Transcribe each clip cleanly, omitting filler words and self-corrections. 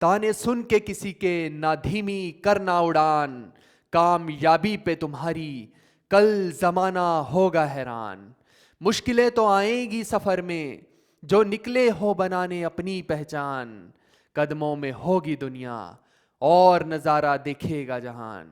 ताने सुन के किसी के ना धीमी करना उड़ान, कामयाबी पे तुम्हारी कल जमाना होगा हैरान। मुश्किलें तो आएंगी सफर में, जो निकले हो बनाने अपनी पहचान। कदमों में होगी दुनिया और नजारा देखेगा जहान।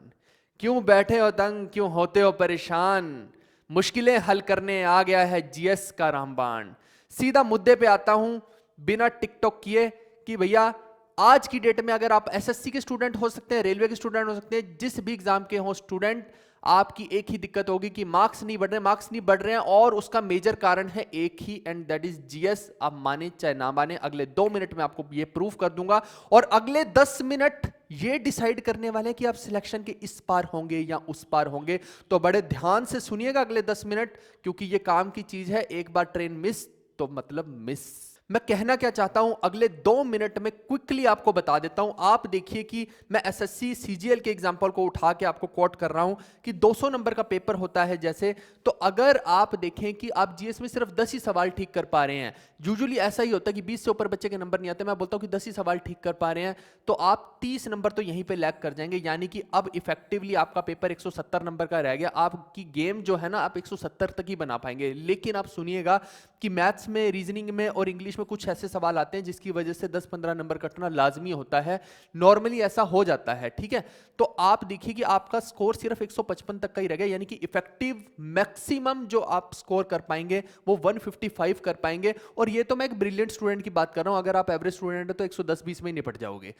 क्यों बैठे हो तंग, क्यों होते हो परेशान, मुश्किलें हल करने आ गया है जीएस का रामबाण। सीधा मुद्दे पे आता हूं बिना टिकटॉक किए कि भैया आज की डेट में अगर आप एसएससी के स्टूडेंट हो सकते हैं, रेलवे के स्टूडेंट हो सकते हैं, जिस भी एग्जाम के हो स्टूडेंट, आपकी एक ही दिक्कत होगी कि मार्क्स नहीं बढ़ रहे, मार्क्स नहीं बढ़ रहे हैं और उसका मेजर कारण है एक ही, एंड दैट इज जीएस। आप माने चाहे ना माने, अगले 2 मिनट में आपको ये प्रूफ कर दूंगा और अगले 10 मिनट ये डिसाइड करने वाले हैं कि आप सिलेक्शन के इस पार होंगे या उस पार होंगे। तो बड़े ध्यान से सुनिएगा अगले 10 मिनट, क्योंकि ये काम की चीज है। एक बार ट्रेन मिस तो मतलब मिस। मैं कहना क्या चाहता हूं, अगले 2 मिनट में क्विकली आपको बता देता हूं। आप देखिए कि मैं एसएससी सीजीएल के एग्जांपल को उठा के आपको कोट कर रहा हूं कि 200 नंबर का पेपर होता है जैसे। तो अगर आप देखें कि आप जीएस में सिर्फ 10 ही सवाल ठीक कर पा रहे हैं, यूजुअली ऐसा ही होता है कि 20 से ऊपर बच्चे के नंबर नहीं आते, मैं बोलता हूं कि 10 ही सवाल ठीक कर पा रहे हैं, तो आप 30 नंबर तो यहीं पे लैग कर जाएंगे। यानी कि अब इफेक्टिवली आपका पेपर 170 नंबर का रह गया। आपकी गेम जो है ना, आप 170 तक ही बना पाएंगे। लेकिन आप सुनिएगा कि मैथ्स में, रीजनिंग में और इंग्लिश में कुछ ऐसे सवाल आते हैं जिसकी वजह से 10-15 नंबर कटना लाजमी होता है। नॉर्मली ऐसा हो जाता है, ठीक है। तो आप देखिए कि आपका स्कोर सिर्फ 155 तक का ही रह गया, यानी कि इफेक्टिव मैक्सिमम जो आप स्कोर कर पाएंगे वो 155 कर पाएंगे। और ये तो मैं एक ब्रिलियंट स्टूडेंट की बात कर रहा हूं, अगर आप एवरेज स्टूडेंट है तो 110-20 में ही निपट जाओगे।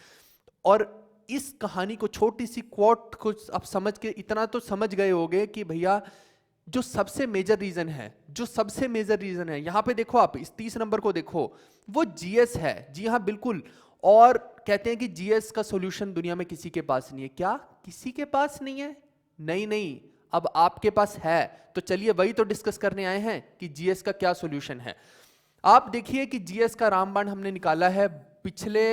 और इस कहानी को, छोटी सी क्वोट को आप समझ के इतना तो समझ गए होंगे कि भैया जो सबसे मेजर रीजन है, जो सबसे मेजर रीजन है, यहां पे देखो, आप इस 30 नंबर को देखो, वो जीएस है। जी हां, बिल्कुल। और कहते हैं कि जीएस का सॉल्यूशन दुनिया में किसी के पास नहीं है। क्या किसी के पास नहीं है? नहीं नहीं, अब आपके पास है। तो चलिए वही तो डिस्कस करने आए हैं कि जीएस का क्या सॉल्यूशन है। आप देखिए कि जीएस का रामबाण हमने निकाला है पिछले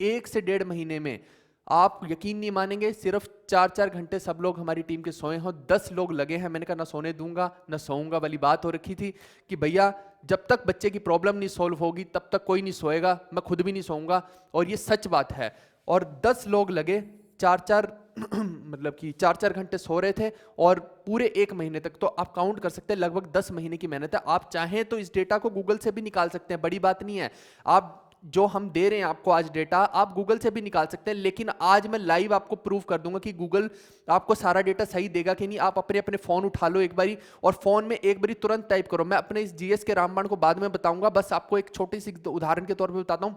1 से 1.5 महीने में। आप यकीन नहीं मानेंगे, सिर्फ 4-4 घंटे सब लोग हमारी टीम के सोए हों, 10 लोग लगे हैं। मैंने कहा ना सोने दूंगा ना सोऊंगा वाली बात हो रखी थी कि भैया जब तक बच्चे की प्रॉब्लम नहीं सॉल्व होगी तब तक कोई नहीं सोएगा, मैं खुद भी नहीं सोऊंगा। और ये सच बात है। और 10 लोग लगे, 4-4 मतलब कि 4-4 घंटे सो रहे थे और पूरे 1 महीने तक। तो आप काउंट कर सकते हैं, लगभग 10 महीने की मेहनत है। आप चाहें तो इस डेटा को गूगल से भी निकाल सकते हैं, बड़ी बात नहीं है। आप जो हम दे रहे हैं आपको आज डेटा, आप गूगल से भी निकाल सकते हैं, लेकिन आज मैं लाइव आपको प्रूव कर दूंगा कि गूगल आपको सारा डेटा सही देगा कि नहीं। आप अपने अपने फोन उठा लो एक बारी और फोन में एक बारी तुरंत टाइप करो। मैं अपने इस जीएस के रामबाण को बाद में बताऊंगा, बस आपको एक छोटी सी उदाहरण के तौर पर बताता हूं।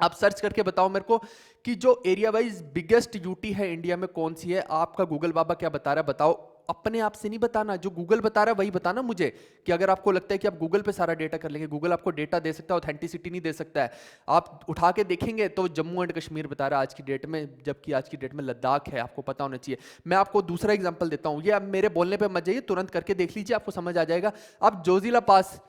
आप सर्च करके बताओ मेरे को कि जो एरिया वाइज बिगेस्ट यूटी है इंडिया में कौन सी है। आपका गूगल बाबा क्या बता रहा है बताओ। अपने आप से नहीं बताना, जो गूगल बता रहा है वही बताना मुझे। कि अगर आपको लगता है कि आप गूगल पे सारा डेटा कर लेंगे, गूगल आपको डेटा दे सकता है, ऑथेंटिसिटी नहीं दे सकता है। आप उठा के देखेंगे तो जम्मू एंड कश्मीर बता रहा है आज की डेट में, जबकि आज की डेट में लद्दाख है। आपको पता होना चाहिए। मैं आपको दूसरा एग्जाम्पल देता हूँ, ये आप मेरे बोलने पर मत जाइए, तुरंत करके देख लीजिए, आपको समझ आ जाएगा। आप जोजिला पास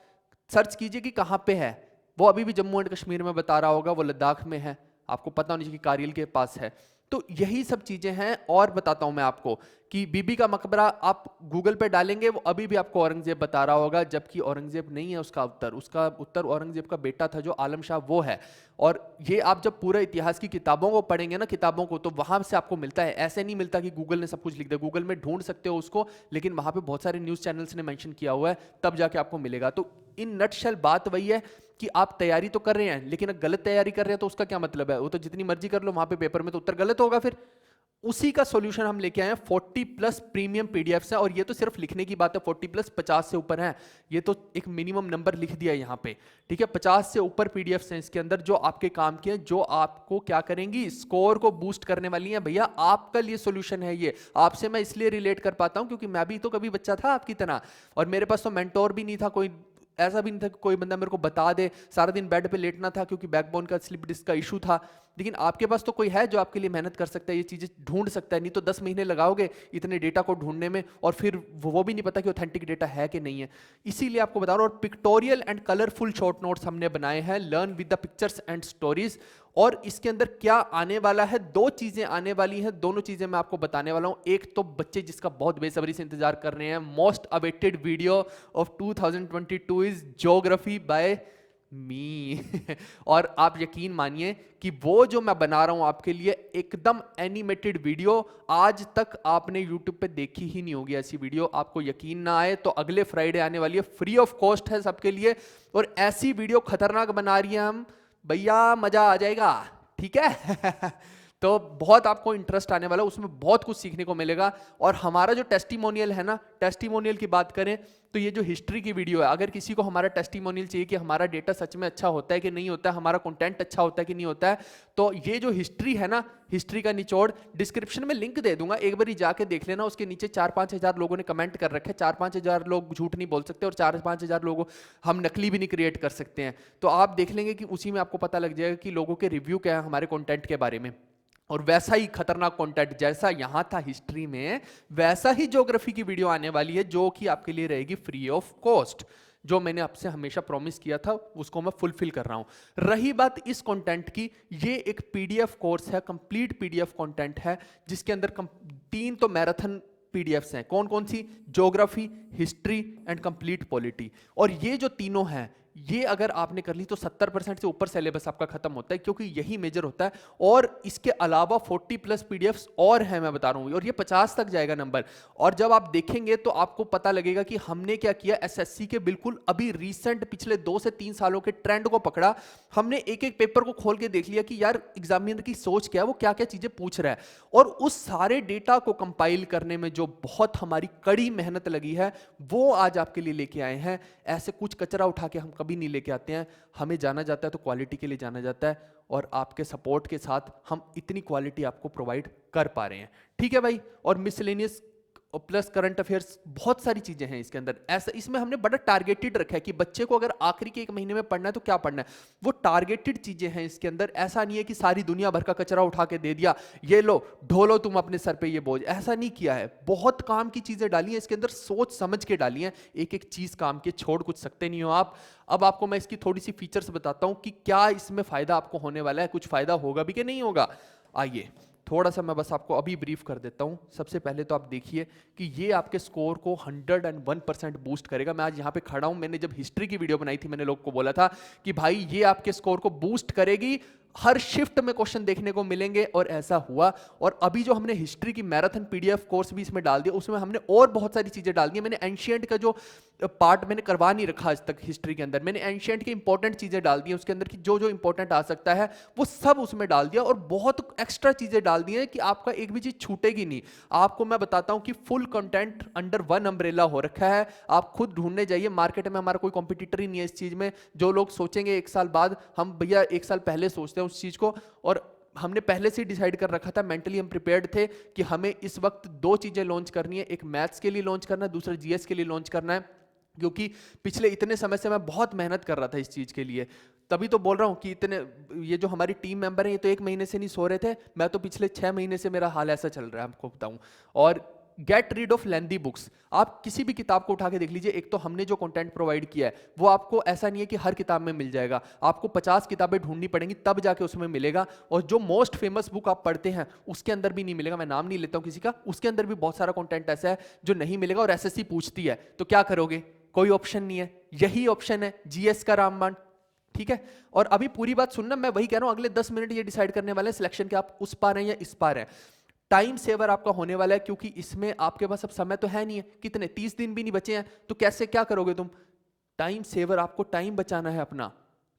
सर्च कीजिए कि कहाँ पे है। वो अभी भी जम्मू एंड कश्मीर में बता रहा होगा, वो लद्दाख में है। आपको पता होनी चाहिए कि कारगिल के पास है। तो यही सब चीजें हैं। और बताता हूं मैं आपको कि बीबी का मकबरा आप गूगल पे डालेंगे, वो अभी भी आपको औरंगजेब बता रहा होगा, जबकि औरंगजेब नहीं है उसका उत्तर औरंगजेब का बेटा था जो आलम शाह, वो है। और ये आप जब पूरे इतिहास की किताबों को पढ़ेंगे ना, किताबों को, तो वहां से आपको मिलता है। ऐसे नहीं मिलता कि गूगल ने सब कुछ लिख दिया। गूगल में ढूंढ सकते हो उसको, लेकिन वहां पे बहुत सारे न्यूज चैनल्स ने मेंशन किया हुआ है, तब जाके आपको मिलेगा। तो इन नटशेल बात वही है कि आप तैयारी तो कर रहे हैं, लेकिन अगर गलत तैयारी कर रहे हैं तो उसका क्या मतलब है? वो तो जितनी मर्जी कर लो, वहां पे पेपर में तो उत्तर गलत होगा। फिर उसी का सॉल्यूशन हम लेके आए हैं। 40+ प्रीमियम पीडीएफ्स हैं, और ये तो सिर्फ लिखने की बात है। 40+ 50 से ऊपर है, ये तो एक मिनिमम नंबर लिख दिया है यहाँ पे, ठीक है। 50 से ऊपर पीडीएफ्स हैं इसके अंदर, जो आपके काम के हैं, जो आपको क्या करेंगी, स्कोर को बूस्ट करने वाली हैं। भैया आपका लिए सॉल्यूशन है ये। आपसे मैं इसलिए रिलेट कर पाता हूं क्योंकि मैं भी तो कभी बच्चा था आपकी तरह, और मेरे पास तो मेंटोर भी नहीं था कोई। ऐसा भी नहीं था कि कोई बंदा मेरे को बता दे। सारा दिन बेड पे लेटना था क्योंकि बैकबोन का स्लिप डिस्क का इशू था। लेकिन आपके पास तो कोई है जो आपके लिए मेहनत कर सकता है, ये चीजें ढूंढ सकता है। नहीं तो 10 महीने लगाओगे इतने डेटा को ढूंढने में, और फिर वो भी नहीं पता कि ऑथेंटिक डेटा है कि नहीं है। इसीलिए आपको बता रहा हूं। और pictorial and colourful short notes हमने बनाए हैं, learn with the pictures and stories. और इसके अंदर क्या आने वाला है, 2 चीजें आने वाली हैं, दोनों चीजें मैं आपको बताने वाला हूं। एक तो बच्चे जिसका बहुत बेसब्री से इंतजार कर रहे हैं, most awaited video of 2022 is geography by me और आप यकीन मानिए कि वो जो मैं बना रहा हूं आपके लिए एकदम एनिमेटेड वीडियो, आज तक आपने यूट्यूब पे देखी ही नहीं होगी ऐसी वीडियो। आपको यकीन ना आए तो अगले फ्राइडे आने वाली है, फ्री ऑफ कॉस्ट है सबके लिए, और ऐसी वीडियो खतरनाक बना रही है हम भैया, मजा आ जाएगा, ठीक है। तो बहुत आपको इंटरेस्ट आने वाला है, उसमें बहुत कुछ सीखने को मिलेगा। और हमारा जो टेस्टिमोनियल है ना, टेस्टिमोनियल की बात करें तो ये जो हिस्ट्री की वीडियो है, अगर किसी को हमारा टेस्टिमोनियल चाहिए कि हमारा डेटा सच में अच्छा होता है कि नहीं होता है, हमारा कंटेंट अच्छा होता है कि नहीं होता है, तो ये जो हिस्ट्री है ना, हिस्ट्री का निचोड़ डिस्क्रिप्शन में लिंक दे दूंगा, एक बार जाके देख लेना। उसके नीचे 4-5 हजार लोगों ने कमेंट कर रखे हैं। 4-5 हजार लोग झूठ नहीं बोल सकते और 4-5 हजार लोग हम नकली भी नहीं क्रिएट कर सकते हैं। तो आप देख लेंगे कि उसी में आपको पता लग जाएगा कि लोगों के रिव्यू क्या है हमारे कंटेंट के बारे में। और वैसा ही खतरनाक कंटेंट जैसा यहां था हिस्ट्री में, वैसा ही ज्योग्राफी की वीडियो आने वाली है, जो कि आपके लिए रहेगी फ्री ऑफ कॉस्ट। जो मैंने आपसे हमेशा प्रॉमिस किया था उसको मैं फुलफिल कर रहा हूं। रही बात इस कंटेंट की, ये एक पीडीएफ कोर्स है, कंप्लीट पीडीएफ कंटेंट है, जिसके अंदर 3 तो मैराथन पीडीएफ्स हैं। कौन कौन सी? Geography, history and complete polity. और ये जो तीनों हैं, ये अगर आपने कर ली तो 70% से ऊपर सिलेबस आपका खत्म होता है, क्योंकि यही मेजर होता है। और इसके अलावा 40+ पीडीएफ्स और हैं, मैं बता रहा हूं, और ये 50 तक जाएगा नंबर। और जब आप देखेंगे तो आपको पता लगेगा कि हमने क्या किया। एसएससी के बिल्कुल अभी रीसेंट पिछले 2 से 3 सालों के ट्रेंड को पकड़ा हमने, एक एक पेपर को खोल के देख लिया कि यार एग्जामिनर की सोच क्या है, वो क्या क्या चीजें पूछ रहा है। और उस सारे डेटा को कंपाइल करने में जो बहुत हमारी कड़ी मेहनत लगी है, वो आज आपके लिए लेके आए हैं। ऐसे कुछ कचरा उठा के हम कभी नहीं लेके आते हैं, हमें जाना जाता है तो क्वालिटी के लिए जाना जाता है, और आपके सपोर्ट के साथ हम इतनी क्वालिटी आपको प्रोवाइड कर पा रहे हैं, ठीक है भाई। और मिसलेनियस प्लस करंट अफेयर्स, बहुत सारी चीजें हैं इसके अंदर। ऐसा इसमें हमने बड़ा टारगेटेड रखा है कि बच्चे को अगर आखिरी के 1 महीने में पढ़ना है तो क्या पढ़ना है, वो टारगेटेड चीजें हैं इसके अंदर। ऐसा नहीं है कि सारी दुनिया भर का कचरा उठा के दे दिया, ये लो ढोलो तुम अपने सर पे ये बोझ, ऐसा नहीं किया है। बहुत काम की चीजें डाली हैं इसके अंदर, सोच समझ के डाली हैं, एक एक चीज काम के छोड़ कुछ सकते नहीं हो आप। अब आपको मैं इसकी थोड़ी सी फीचर्स बताता हूं कि क्या इसमें फायदा आपको होने वाला है, कुछ फायदा होगा भी कि नहीं होगा। आइए थोड़ा सा मैं बस आपको अभी ब्रीफ कर देता हूं। सबसे पहले तो आप देखिए कि ये आपके स्कोर को 101% बूस्ट करेगा। मैं आज यहां पे खड़ा हूं, मैंने जब हिस्ट्री की वीडियो बनाई थी मैंने लोग को बोला था कि भाई ये आपके स्कोर को बूस्ट करेगी, हर शिफ्ट में क्वेश्चन देखने को मिलेंगे, और ऐसा हुआ। और अभी जो हमने हिस्ट्री की मैराथन पीडीएफ कोर्स भी इसमें डाल दिया, उसमें हमने और बहुत सारी चीजें डाल दी। मैंने एंशिएंट का जो पार्ट मैंने करवा नहीं रखा आज तक हिस्ट्री के अंदर, मैंने एंशिएंट की इंपॉर्टेंट चीजें डाल दी, उसके अंदर की जो जो इंपॉर्टेंट आ सकता है वो सब उसमें डाल दिया, और बहुत एक्स्ट्रा चीजें डाल दी हैं कि आपका एक भी चीज छूटेगी नहीं। आपको मैं बताता हूं कि full content under one umbrella हो रखा है, आप खुद ढूंढने जाइए। मार्केट में हमारा कोई कॉम्पिटिटर ही नहीं है इस चीज में। जो लोग सोचेंगे 1 साल बाद, हम भैया 1 साल पहले सोचते हैं उस चीज को, और हमने पहले से डिसाइड कर रखा था, मेंटली हम प्रिपेयर्ड थे कि हमें इस वक्त 2 चीजें लॉन्च करनी है, एक मैथ्स के लिए लॉन्च करना है, दूसरा जीएस के लिए लॉन्च करना है। क्योंकि पिछले इतने समय से मैं बहुत मेहनत कर रहा था इस चीज के लिए, तभी तो बोल रहा हूं कि इतने, ये जो हमारी टीम मेंबर हैं ये तो 1 महीने से नहीं सो रहे थे, मैं तो पिछले 6 महीने से मेरा हाल ऐसा चल रहा है, आपको बताऊं। और get rid of lengthy books, आप किसी भी किताब को उठा के देख लीजिए। एक तो हमने जो कंटेंट प्रोवाइड किया है वो आपको ऐसा नहीं है कि हर किताब में मिल जाएगा, आपको 50 किताबें ढूंढनी पड़ेंगी तब जाके उसमें मिलेगा। और जो मोस्ट फेमस बुक आप पढ़ते हैं उसके अंदर भी नहीं मिलेगा, मैं नाम नहीं लेता हूं किसी का, उसके अंदर भी बहुत सारा कंटेंट ऐसा है जो नहीं मिलेगा। और एसएससी पूछती है तो क्या करोगे, कोई ऑप्शन नहीं है, यही ऑप्शन है, जीएस का रामबाण, ठीक है। और अभी पूरी बात सुनना, मैं वही कह रहा हूं, अगले 10 मिनट ये डिसाइड करने वाले हैं सिलेक्शन के, आप उस पार हैं या इस पार हैं। टाइम सेवर आपका होने वाला है, क्योंकि इसमें आपके पास अब समय तो है नहीं है, कितने 30 दिन भी नहीं बचे हैं, तो कैसे क्या करोगे तुम। टाइम सेवर, आपको टाइम बचाना है अपना,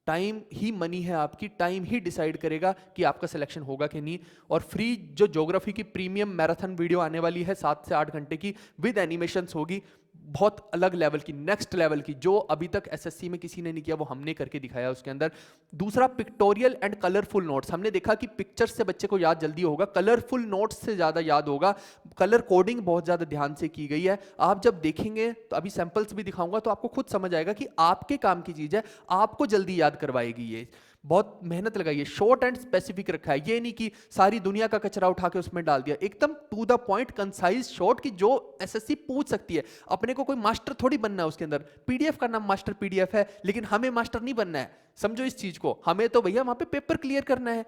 टाइम ही मनी है आपकी, टाइम ही डिसाइड करेगा कि आपका सिलेक्शन होगा कि नहीं। और फ्री जो ज्योग्राफी की प्रीमियम मैराथन वीडियो आने वाली है 7 से 8 घंटे की, विद एनिमेशंस होगी, बहुत अलग लेवल की, नेक्स्ट लेवल की, जो अभी तक एसएससी में किसी ने नहीं किया वो हमने करके दिखाया उसके अंदर। दूसरा पिक्टोरियल एंड कलरफुल नोट्स, हमने देखा कि पिक्चर से बच्चे को याद जल्दी होगा, कलरफुल नोट्स से ज्यादा याद होगा। कलर कोडिंग बहुत ज्यादा ध्यान से की गई है, आप जब देखेंगे तो अभी सैंपल्स भी दिखाऊंगा तो आपको खुद समझ आएगा कि आपके काम की चीज है, आपको जल्दी याद करवाएगी। ये बहुत मेहनत लगाई है, शॉर्ट एंड स्पेसिफिक रखा है, ये नहीं कि सारी दुनिया का कचरा उठा के उसमें डाल दिया, एकदम to the point, concise, short, की जो एसएससी पूछ सकती है। अपने को कोई मास्टर थोड़ी बनना है उसके अंदर, पीडीएफ का नाम मास्टर पीडीएफ है, लेकिन हमें मास्टर नहीं बनना है, समझो इस चीज को। हमें तो भैया वहां पे पेपर क्लियर करना है,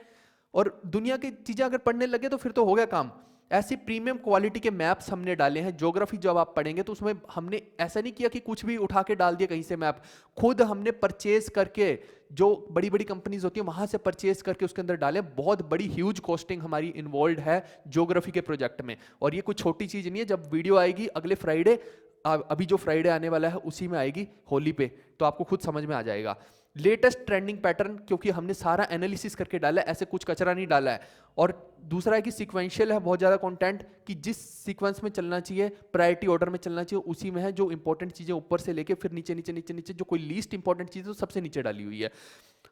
और दुनिया की चीजें अगर पढ़ने लगे तो फिर तो हो गया काम। ऐसे प्रीमियम क्वालिटी के मैप्स हमने डाले हैं। ज्योग्राफी जब आप पढ़ेंगे तो उसमें हमने ऐसा नहीं किया कि कुछ भी उठा के डाल दिया कहीं से मैप, खुद हमने परचेज करके, जो बड़ी बड़ी कंपनीज होती हैं वहां से परचेज करके उसके अंदर डाले। बहुत बड़ी ह्यूज कॉस्टिंग हमारी इन्वॉल्व है ज्योग्राफी के प्रोजेक्ट में, और ये कुछ छोटी चीज नहीं है। जब वीडियो आएगी अगले फ्राइडे, अभी जो फ्राइडे आने वाला है उसी में आएगी होली पे, तो आपको खुद समझ में आ जाएगा। लेटेस्ट ट्रेंडिंग पैटर्न, क्योंकि हमने सारा एनालिसिस करके डाला है, ऐसे कुछ कचरा नहीं डाला है। और दूसरा है कि सीक्वेंशियल है बहुत ज़्यादा कंटेंट, कि जिस सीक्वेंस में चलना चाहिए, प्रायोरिटी ऑर्डर में चलना चाहिए, उसी में है। जो इंपॉर्टेंट चीज़ें ऊपर से लेके फिर नीचे नीचे नीचे नीचे, जो कोई लीस्ट इंपॉर्टेंट चीज़ है तो सबसे नीचे डाली हुई है।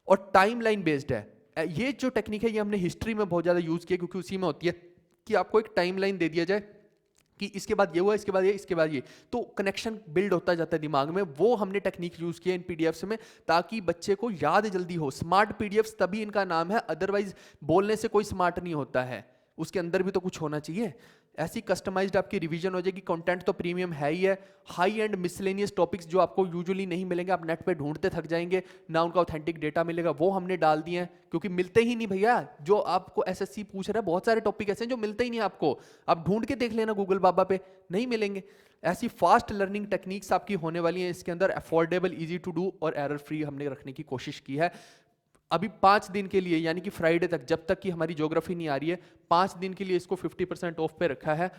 और टाइम लाइन बेस्ड है। ये जो टेक्निक है ये हमने हिस्ट्री में बहुत ज़्यादा यूज़ किया, क्योंकि उसी में होती है कि आपको एक टाइम लाइन दे दिया जाए कि इसके बाद ये हुआ, इसके बाद ये, इसके बाद ये, तो कनेक्शन बिल्ड होता जाता है दिमाग में। वो हमने टेक्निक यूज किया इन पीडीएफ्स में, ताकि बच्चे को याद जल्दी हो। स्मार्ट पीडीएफ्स तभी इनका नाम है, अदरवाइज बोलने से कोई स्मार्ट नहीं होता है, उसके अंदर भी तो कुछ होना चाहिए। ऐसी कस्टमाइज्ड आपकी रिवीजन हो जाएगी। कंटेंट तो प्रीमियम है ही है। हाई एंड मिसलेनियस टॉपिक्स जो आपको यूजुअली नहीं मिलेंगे, आप नेट पे ढूंढते थक जाएंगे, ना उनका ऑथेंटिक डेटा मिलेगा, वो हमने डाल दिए हैं, क्योंकि मिलते ही नहीं भैया। जो आपको एसएससी पूछ रहा है, बहुत सारे टॉपिक ऐसे हैं जो मिलते ही नहीं आपको। आप ढूंढ के देख लेना गूगल बाबा पे, नहीं मिलेंगे। ऐसी फास्ट लर्निंग टेक्निक्स आपकी होने वाली हैं इसके अंदर। अफोर्डेबल, इजी टू डू और एरर फ्री हमने रखने की कोशिश की है। अभी 5 दिन के लिए, यानी कि फ्राइडे तक, जब तक कि हमारी ज्योग्राफी नहीं आ रही है, 5 दिन के लिए इसको 50% ऑफ पे रखा है।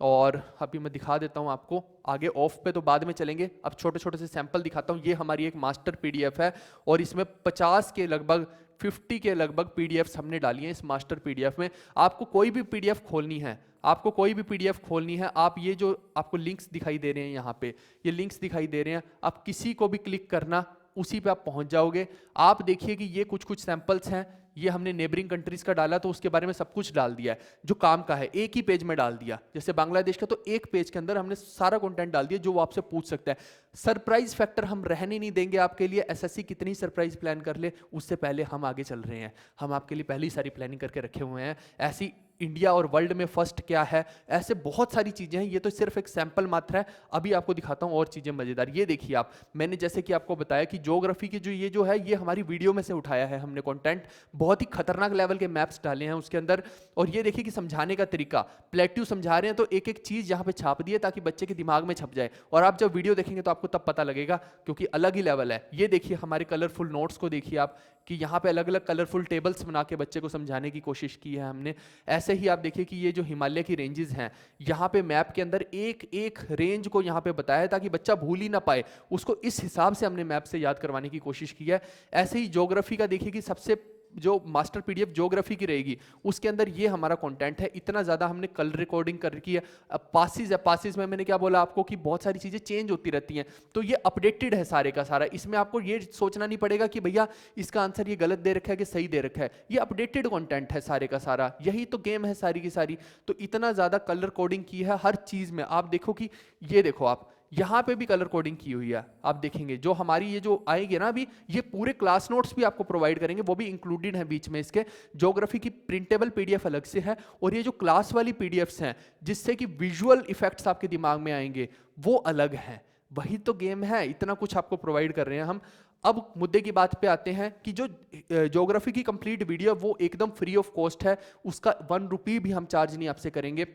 और अभी मैं दिखा देता हूं आपको, आगे ऑफ पे तो बाद में चलेंगे। अब छोटे छोटे से सैंपल दिखाता हूं। ये हमारी एक मास्टर पीडीएफ है, और इसमें 50 के लगभग, 50 के लगभग पीडीएफ्स हमने डाली हैं इस मास्टर पीडीएफ में। आपको कोई भी पीडीएफ खोलनी है, आपको कोई भी पीडीएफ खोलनी है, आप ये जो आपको लिंक्स दिखाई दे रहे हैं यहाँ पे, ये लिंक्स दिखाई दे रहे हैं, आप किसी को भी क्लिक करना, उसी पे आप पहुंच जाओगे। आप देखिए कि ये कुछ कुछ सैंपल्स हैं। ये हमने नेबरिंग कंट्रीज का डाला, तो उसके बारे में सब कुछ डाल दिया है जो काम का है, एक ही पेज में डाल दिया। जैसे बांग्लादेश का, तो एक पेज के अंदर हमने सारा कंटेंट डाल दिया जो वो आपसे पूछ सकता है। सरप्राइज फैक्टर हम रहने नहीं देंगे आपके लिए। एसएससी कितनी सरप्राइज प्लान कर ले, उससे पहले हम आगे चल रहे हैं। हम आपके लिए पहले ही सारी प्लानिंग करके रखे हुए हैं। ऐसी इंडिया और वर्ल्ड में फर्स्ट क्या है, ऐसे बहुत सारी चीजें हैं। ये तो सिर्फ एक सैंपल मात्र है, अभी आपको दिखाता हूं और चीजें मजेदार। ये देखिए आप, मैंने जैसे कि आपको बताया कि ज्योग्राफी की ये जो है, ये हमारी वीडियो में से उठाया है हमने कंटेंट। बहुत ही खतरनाक लेवल के मैप्स डाले हैं उसके अंदर। और ये देखिए कि समझाने का तरीका, प्लेट्यू समझा रहे हैं तो एक एक चीज यहाँ पे छाप दी है ताकि बच्चे के दिमाग में छप जाए। और आप जब वीडियो देखेंगे तो आपको तब पता लगेगा, क्योंकि अलग ही लेवल है। ये देखिए हमारे कलरफुल नोट्स को देखिए आप, कि यहाँ पे अलग अलग कलरफुल टेबल्स बना के बच्चे को समझाने की कोशिश की है हमने। ऐसे ही आप देखिए कि ये जो हिमालय की रेंजेस हैं, यहाँ पे मैप के अंदर एक एक रेंज को यहाँ पे बताया है, ताकि बच्चा भूल ही ना पाए। उसको इस हिसाब से हमने मैप से याद करवाने की कोशिश की है। ऐसे ही ज्योग्राफी का देखिए कि सबसे जो मास्टर पीडीएफ ज्योग्राफी की रहेगी, उसके अंदर ये हमारा कंटेंट है। इतना ज़्यादा हमने कलर रिकॉर्डिंग कर रखी है। अब पासिस है, पासिस में मैंने क्या बोला आपको कि बहुत सारी चीज़ें चेंज होती रहती हैं, तो ये अपडेटेड है सारे का सारा। इसमें आपको ये सोचना नहीं पड़ेगा कि भैया इसका आंसर ये गलत दे रखा है कि सही दे रखा है। ये अपडेटेड कंटेंट है सारे का सारा, यही तो गेम है सारी की सारी। तो इतना ज़्यादा कलर कोडिंग की है हर चीज़ में। आप देखो कि ये देखो आप, यहाँ पे भी कलर कोडिंग की हुई है। आप देखेंगे जो हमारी ये जो आएगी ना अभी, ये पूरे क्लास नोट्स भी आपको प्रोवाइड करेंगे, वो भी इंक्लूडेड है बीच में इसके। ज्योग्राफी की प्रिंटेबल पीडीएफ अलग से है, और ये जो क्लास वाली पीडीएफ्स हैं जिससे कि विजुअल इफेक्ट्स आपके दिमाग में आएंगे, वो अलग है। वही तो गेम है, इतना कुछ आपको प्रोवाइड कर रहे हैं हम। अब मुद्दे की बात पे आते हैं कि जो ज्योग्राफी की कंप्लीट वीडियो वो एकदम फ्री ऑफ कॉस्ट है। उसका 1 रुपये भी हम चार्ज नहीं आपसे करेंगे।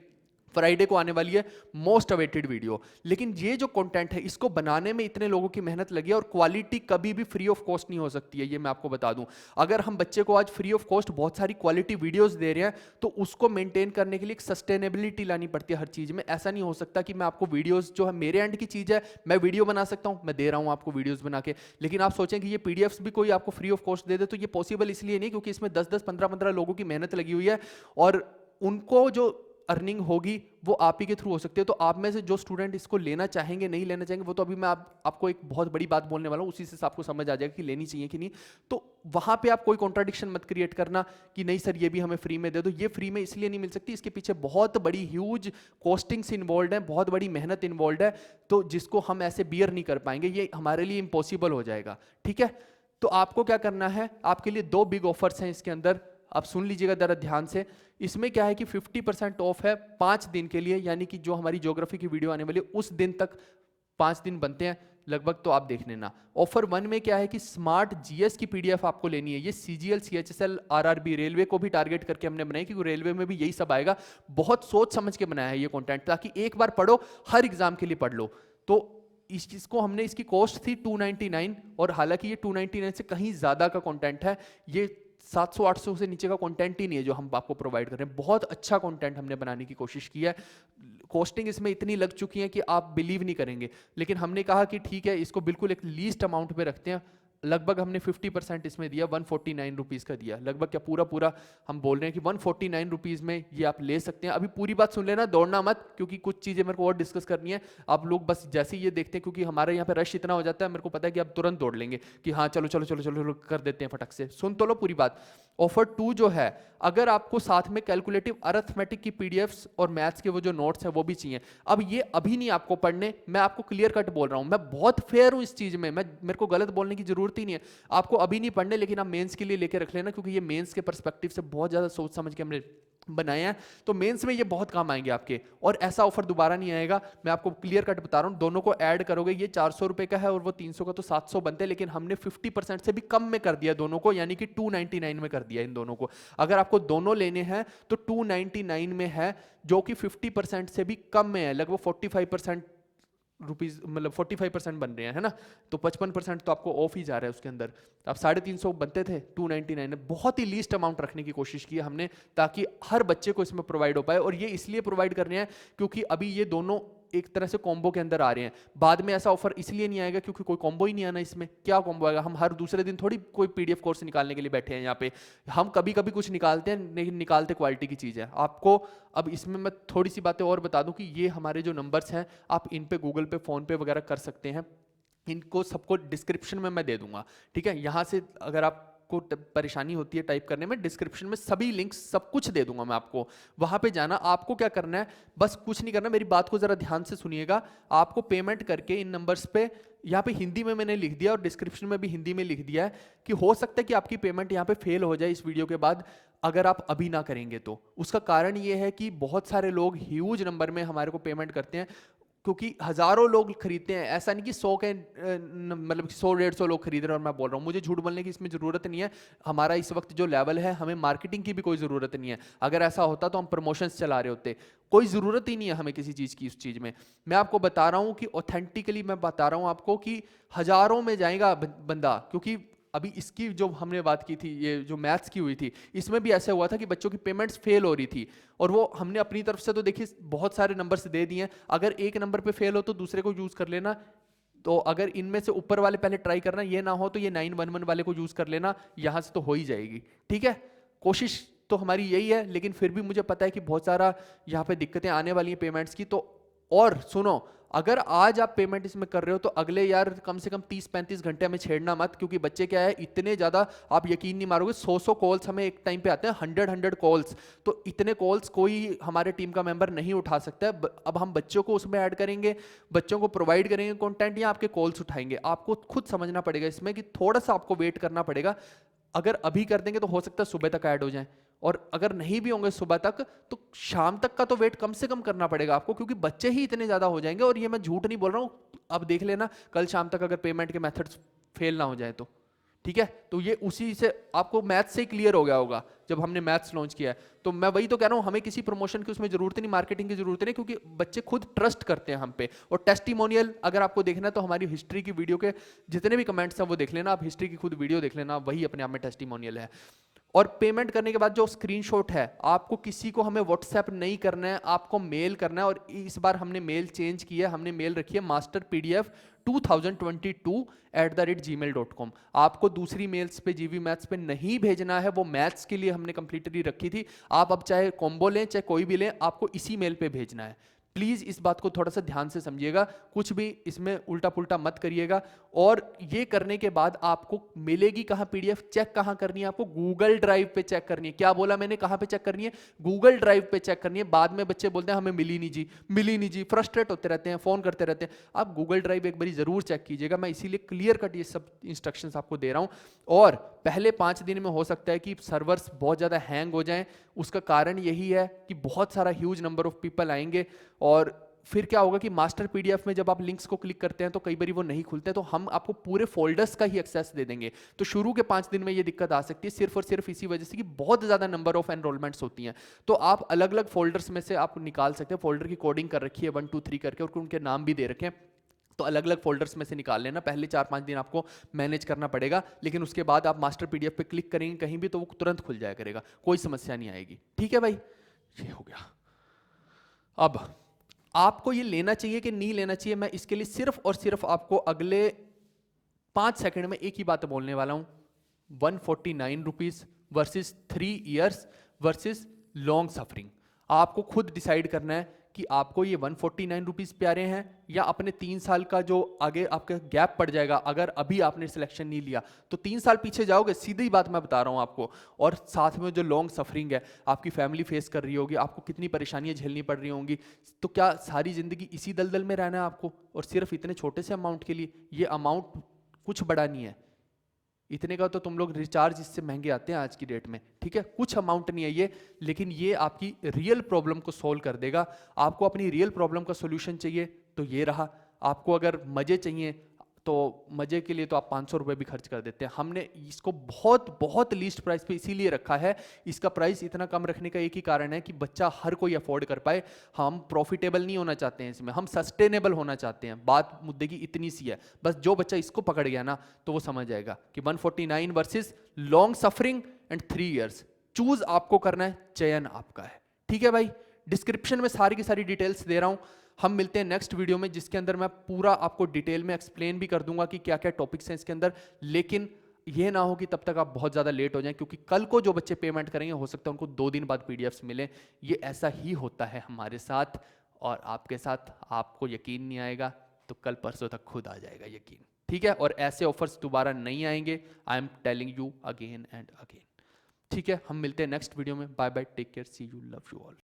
फ्राइडे को आने वाली है मोस्ट अवेटेड वीडियो। लेकिन ये जो कंटेंट है, इसको बनाने में इतने लोगों की मेहनत लगी है, और क्वालिटी कभी भी फ्री ऑफ कॉस्ट नहीं हो सकती है, ये मैं आपको बता दूं। अगर हम बच्चे को आज फ्री ऑफ कॉस्ट बहुत सारी क्वालिटी वीडियोस दे रहे हैं, तो उसको मेंटेन करने के लिए एक सस्टेनेबिलिटी लानी पड़ती है हर चीज में। ऐसा नहीं हो सकता कि मैं आपको वीडियोस, जो है मेरे एंड की चीज है, मैं वीडियो बना सकता हूं, मैं दे रहा हूं आपको वीडियोस बना के, लेकिन आप सोचें कि ये पीडीएफ्स भी कोई आपको फ्री ऑफ कॉस्ट दे दे, तो ये पॉसिबल इसलिए नहीं क्योंकि इसमें 10-10, 15-15 लोगों की मेहनत लगी हुई है, और उनको जो अर्निंग होगी वो आप ही के थ्रू हो सकती है। तो आप में से जो स्टूडेंट इसको लेना चाहेंगे, नहीं लेना चाहेंगे, वो तो अभी मैं आपको एक बहुत बड़ी बात बोलने वाला हूँ, उसी से आपको समझ आ जाएगा कि लेनी चाहिए कि नहीं। तो वहां पे आप कोई कॉन्ट्राडिक्शन मत क्रिएट करना कि नहीं सर ये भी हमें फ्री में दे दो। ये फ्री में इसलिए नहीं मिल सकती, इसके पीछे बहुत बड़ी ह्यूज कॉस्टिंग्स इन्वॉल्व है, बहुत बड़ी मेहनत इन्वॉल्व है, तो जिसको हम ऐसे बियर नहीं कर पाएंगे, ये हमारे लिए इम्पॉसिबल हो जाएगा। ठीक है, तो आपको क्या करना है, आपके लिए 2 बिग ऑफर्स हैं इसके अंदर, आप सुन लीजिएगा जरा ध्यान से। इसमें क्या है कि 50% ऑफ है 5 दिन के लिए, यानी कि जो हमारी ज्योग्राफी की वीडियो आने वाली है उस दिन तक 5 दिन बनते हैं। लगभग, तो आप देख लेना। ऑफर 1 में क्या है कि स्मार्ट जीएस की पीडीएफ आपको लेनी है। ये सीजीएल, सीएचएसएल, आरआरबी, रेलवे को भी टारगेट करके हमने बनाई, क्योंकि रेलवे में भी यही सब आएगा। बहुत सोच समझ के बनाया है ये कंटेंट, ताकि एक बार पढ़ो, हर एग्जाम के लिए पढ़ लो। तो इस चीज को हमने, इसकी कॉस्ट थी 299, और हालांकि ये 299 से कहीं ज्यादा का कंटेंट है। ये 700-800 से नीचे का कंटेंट ही नहीं है जो हम आपको प्रोवाइड कर रहे हैं। बहुत अच्छा कंटेंट हमने बनाने की कोशिश की है। कॉस्टिंग इसमें इतनी लग चुकी है कि आप बिलीव नहीं करेंगे, लेकिन हमने कहा कि ठीक है, इसको बिल्कुल एक लीस्ट अमाउंट पे रखते हैं। लगभग हमने 50% इसमें दिया, 149 रुपीज़ का दिया लगभग। क्या पूरा पूरा हम बोल रहे हैं कि 149 रुपीज़ में ये आप ले सकते हैं। अभी पूरी बात सुन लेना, दौड़ना मत, क्योंकि कुछ चीज़ें मेरे को और डिस्कस करनी है। आप लोग बस जैसे ही ये देखते हैं, क्योंकि हमारे यहाँ पे रश इतना हो जाता है, मेरे को पता है कि आप तुरंत दौड़ लेंगे कि हाँ चलो चलो चलो चलो चलो कर देते हैं फटक से। सुन तो लो पूरी बात। ऑफर 2 जो है, अगर आपको साथ में कैलकुलेटिव अरिथमेटिक की पीडीएफ्स और मैथ्स के वो जो नोट्स है वो भी चाहिए। अब ये अभी नहीं आपको पढ़ने, मैं आपको क्लियर कट बोल रहा हूँ, मैं बहुत फेयर हूँ इस चीज में, मेरे को गलत बोलने की जरूरत ही नहीं है। आपको अभी नहीं पढ़ने, लेकिन आप मेंस के लिए लेके रख लेना, क्योंकि ये मेंस के पर्सपेक्टिव से बहुत ज्यादा सोच समझ के हमने बनाए हैं। तो मेंस में ये बहुत काम आएंगे आपके, और ऐसा ऑफर दोबारा नहीं आएगा। मैं आपको क्लियर कट बता रहा हूं, दोनों को ऐड करोगे, ये 400 रुपए का है और वो 300 का, तो 700 बनते हैं। लेकिन हमने 50% से भी कम में कर दिया दोनों को, यानी कि 299 में कर दिया इन दोनों को। अगर आपको दोनों लेने हैं तो 299 में है, जो कि 50% से भी कम में है। लगभग 45% रुपीज, मतलब 45% बन रहे हैं, है ना। तो 55% तो आपको ऑफ ही जा रहा है उसके अंदर। आप 350 बनते थे, 299 में बहुत ही लीस्ट अमाउंट रखने की कोशिश की हमने, ताकि हर बच्चे को इसमें प्रोवाइड हो पाए। और ये इसलिए प्रोवाइड कर रहे हैं क्योंकि अभी ये दोनों एक तरह से कॉम्बो के अंदर आ रहे हैं। बाद में ऐसा ऑफर इसलिए नहीं आएगा क्योंकि कोई कॉम्बो ही नहीं आना इसमें। क्या कॉम्बो आएगा? हम हर दूसरे दिन थोड़ी कोई पीडीएफ कोर्स निकालने के लिए बैठे हैं यहाँ पे। हम कभी कभी कुछ निकालते हैं, लेकिन निकालते क्वालिटी की चीज़ है। आपको अब इसमें मैं थोड़ी सी बातें और बता दूं कि ये हमारे जो नंबर्स हैं, आप इन पे गूगल पे, फोन पे वगैरह कर सकते हैं। इनको सबको डिस्क्रिप्शन में मैं दे दूंगा, ठीक है। यहाँ से अगर आप को परेशानी होती है टाइप करने में, डिस्क्रिप्शन में सभी लिंक्स सब कुछ दे दूंगा मैं आपको, वहां पे जाना। आपको क्या करना है, बस कुछ नहीं करना, मेरी बात को जरा ध्यान से सुनिएगा। आपको पेमेंट करके इन नंबर्स पे, यहाँ पे हिंदी में मैंने लिख दिया और डिस्क्रिप्शन में भी हिंदी में लिख दिया है कि हो सकता है कि आपकी पेमेंट यहाँ पे फेल हो जाए इस वीडियो के बाद, अगर आप अभी ना करेंगे तो। उसका कारण ये है कि बहुत सारे लोग ह्यूज नंबर में हमारे को पेमेंट करते हैं, क्योंकि हजारों लोग खरीदते हैं। ऐसा नहीं कि 100 के मतलब 100-150 लोग खरीद रहे हैं और मैं बोल रहा हूँ। मुझे झूठ बोलने की इसमें जरूरत नहीं है। हमारा इस वक्त जो लेवल है, हमें मार्केटिंग की भी कोई जरूरत नहीं है। अगर ऐसा होता तो हम प्रमोशंस चला रहे होते। कोई जरूरत ही नहीं है हमें किसी चीज की उस चीज में। मैं आपको बता रहा हूँ कि ऑथेंटिकली मैं बता रहा हूँ आपको कि हजारों में जाएगा बंदा। क्योंकि अभी इसकी जो हमने बात की थी, ये जो मैथ्स की हुई थी, इसमें भी ऐसा हुआ था कि बच्चों की पेमेंट्स फेल हो रही थी, और वो हमने अपनी तरफ से तो देखिए बहुत सारे नंबर से दे दिए हैं। अगर एक नंबर पे फेल हो तो दूसरे को यूज कर लेना। तो अगर इनमें से ऊपर वाले पहले ट्राई करना, ये ना हो तो ये 911 वाले को यूज कर लेना, यहां से तो हो ही जाएगी, ठीक है। कोशिश तो हमारी यही है, लेकिन फिर भी मुझे पता है कि बहुत सारा यहाँ पे दिक्कतें आने वाली हैं पेमेंट्स की। तो और सुनो, अगर आज आप पेमेंट इसमें कर रहे हो तो अगले यार कम से कम 30-35 घंटे हमें छेड़ना मत, क्योंकि बच्चे क्या है इतने ज्यादा, आप यकीन नहीं मारोगे, 100 कॉल्स हमें एक टाइम पे आते हैं, 100 कॉल्स। तो इतने कॉल्स कोई हमारे टीम का मेंबर नहीं उठा सकता है। अब हम बच्चों को उसमें ऐड करेंगे, बच्चों को प्रोवाइड करेंगे कंटेंट, या आपके कॉल्स उठाएंगे। आपको खुद समझना पड़ेगा इसमें कि थोड़ा सा आपको वेट करना पड़ेगा। अगर अभी कर देंगे तो हो सकता है सुबह तक ऐड हो जाए, और अगर नहीं भी होंगे सुबह तक तो शाम तक का तो वेट कम से कम करना पड़ेगा आपको, क्योंकि बच्चे ही इतने ज्यादा हो जाएंगे। और ये मैं झूठ नहीं बोल रहा हूं, अब देख लेना कल शाम तक अगर पेमेंट के मेथड्स फेल ना हो जाए तो, ठीक है। तो ये उसी से आपको मैथ्स से क्लियर हो गया होगा जब हमने मैथ्स लॉन्च किया है। तो मैं वही तो कह रहा हूं, हमें किसी प्रमोशन की उसमें जरूरत नहीं, मार्केटिंग की जरूरत नहीं, क्योंकि बच्चे खुद ट्रस्ट करते हैं हम पे। और टेस्टिमोनियल अगर आपको देखना है तो हमारी हिस्ट्री की वीडियो के जितने भी कमेंट्स हैं वो देख लेना, आप हिस्ट्री की खुद वीडियो देख लेना, वही अपने आप में टेस्टिमोनियल है। और पेमेंट करने के बाद जो स्क्रीनशॉट है, आपको किसी को हमें व्हाट्सएप नहीं करना है, आपको मेल करना है। और इस बार हमने मेल चेंज की है, हमने मेल रखी है masterpdf2022@gmail.com। आपको दूसरी मेल्स पे, जीवी मैथ्स पे नहीं भेजना है, वो मैथ्स के लिए हमने कंप्लीटली रखी थी। आप अब चाहे कॉम्बो लें चाहे कोई भी लें, आपको इसी मेल पे भेजना है। प्लीज इस बात को थोड़ा सा ध्यान से समझिएगा, कुछ भी इसमें उल्टा पुल्टा मत करिएगा। और ये करने के बाद आपको मिलेगी कहां पीडीएफ, चेक कहां करनी है आपको? गूगल ड्राइव पे चेक करनी है। क्या बोला मैंने, कहां पे चेक करनी है? गूगल ड्राइव पे चेक करनी है। बाद में बच्चे बोलते हैं हमें मिली नहीं जी, मिली नहीं जी, फ्रस्ट्रेट होते रहते हैं, फोन करते रहते हैं। आप गूगल ड्राइव एक बार जरूर चेक कीजिएगा, मैं इसीलिए क्लियर कट ये सब इंस्ट्रक्शंस आपको दे रहा हूं। और पहले 5 दिन में हो सकता है कि सर्वर्स बहुत ज्यादा हैंग हो जाएं, उसका कारण यही है कि बहुत सारा ह्यूज नंबर ऑफ पीपल आएंगे, और फिर क्या होगा कि मास्टर पीडीएफ में जब आप लिंक्स को क्लिक करते हैं तो कई बार वो नहीं खुलते हैं, तो हम आपको पूरे फोल्डर्स का ही एक्सेस दे देंगे। तो शुरू के 5 दिन में ये दिक्कत आ सकती है सिर्फ और सिर्फ इसी वजह से कि बहुत ज़्यादा नंबर ऑफ एनरोलमेंट्स होती हैं। तो आप अलग अलग फोल्डर्स में से आप निकाल सकते हैं, फोल्डर की कोडिंग कर रखी है 1 2 3 करके, और उनके नाम भी दे रखे हैं, तो अलग अलग फोल्डर्स में से निकाल लेना। पहले 4-5 दिन आपको मैनेज करना पड़ेगा, लेकिन उसके बाद आप मास्टर पीडीएफ पे क्लिक करेंगे कहीं भी तो वो तुरंत खुल जाया करेगा, कोई समस्या नहीं आएगी। ठीक है भाई, ये हो गया। अब आपको ये लेना चाहिए कि नहीं लेना चाहिए, मैं इसके लिए सिर्फ और सिर्फ आपको अगले 5 सेकंड में एक ही बात बोलने वाला हूं। 149 rupees versus 3 years versus long suffering. आपको खुद डिसाइड करना है कि आपको ये 149 रुपीज प्यारे हैं या अपने 3 साल का जो आगे आपका गैप पड़ जाएगा, अगर अभी आपने सिलेक्शन नहीं लिया तो 3 साल पीछे जाओगे, सीधी बात मैं बता रहा हूं आपको। और साथ में जो लॉन्ग सफरिंग है, आपकी फैमिली फेस कर रही होगी, आपको कितनी परेशानियां झेलनी पड़ रही होंगी, तो क्या सारी जिंदगी इसी दलदल में रहना है आपको? और सिर्फ इतने छोटे से अमाउंट के लिए? ये अमाउंट कुछ बड़ा नहीं है, इतने का तो तुम लोग रिचार्ज इससे महंगे आते हैं आज की डेट में। ठीक है, कुछ अमाउंट नहीं है ये, लेकिन ये आपकी रियल प्रॉब्लम को सॉल्व कर देगा। आपको अपनी रियल प्रॉब्लम का सॉल्यूशन चाहिए तो ये रहा। आपको अगर मजे चाहिए तो मजे के लिए तो आप 500 रुपये भी खर्च कर देते हैं। हमने इसको बहुत बहुत लीस्ट प्राइस पे इसीलिए रखा है। इसका प्राइस इतना कम रखने का एक ही कारण है कि बच्चा हर कोई अफोर्ड कर पाए। हम प्रॉफिटेबल नहीं होना चाहते हैं इसमें, हम सस्टेनेबल होना चाहते हैं। बात मुद्दे की इतनी सी है, बस जो बच्चा इसको पकड़ गया ना तो वो समझ जाएगा कि 149 versus long suffering and 3 years. Choose आपको करना है, चयन आपका है। ठीक है भाई, डिस्क्रिप्शन में सारी की सारी डिटेल्स दे रहा हूं। हम मिलते हैं नेक्स्ट वीडियो में, जिसके अंदर मैं पूरा आपको डिटेल में एक्सप्लेन भी कर दूंगा कि क्या क्या टॉपिक्स हैं इसके अंदर। लेकिन ये ना हो कि तब तक आप बहुत ज़्यादा लेट हो जाएं, क्योंकि कल को जो बच्चे पेमेंट करेंगे हो सकता है उनको 2 दिन बाद पीडीएफ्स मिले। ये ऐसा ही होता है हमारे साथ और आपके साथ। आपको यकीन नहीं आएगा तो कल परसों तक खुद आ जाएगा यकीन। ठीक है, और ऐसे ऑफर्स दोबारा नहीं आएंगे, I am telling you again and again. ठीक है, हम मिलते हैं नेक्स्ट वीडियो में। Bye bye, take care, see you, love you all.